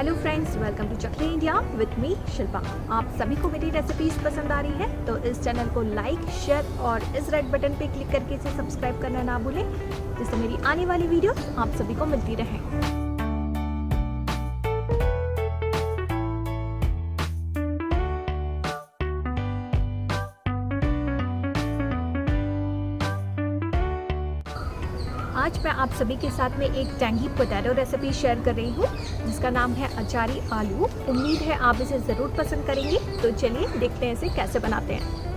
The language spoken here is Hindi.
हेलो फ्रेंड्स, वेलकम टू चक्र इंडिया विद मी शिल्पा। आप सभी को मेरी रेसिपीज पसंद आ रही है तो इस चैनल को लाइक, शेयर और इस रेड बटन पे क्लिक करके इसे सब्सक्राइब करना ना भूलें, जिससे मेरी आने वाली वीडियो आप सभी को मिलती रहे। आज मैं आप सभी के साथ में एक टैंगी पोटैटो रेसिपी शेयर कर रही हूँ जिसका नाम है अचारी आलू। उम्मीद है आप इसे ज़रूर पसंद करेंगे। तो चलिए देखते हैं इसे कैसे बनाते हैं।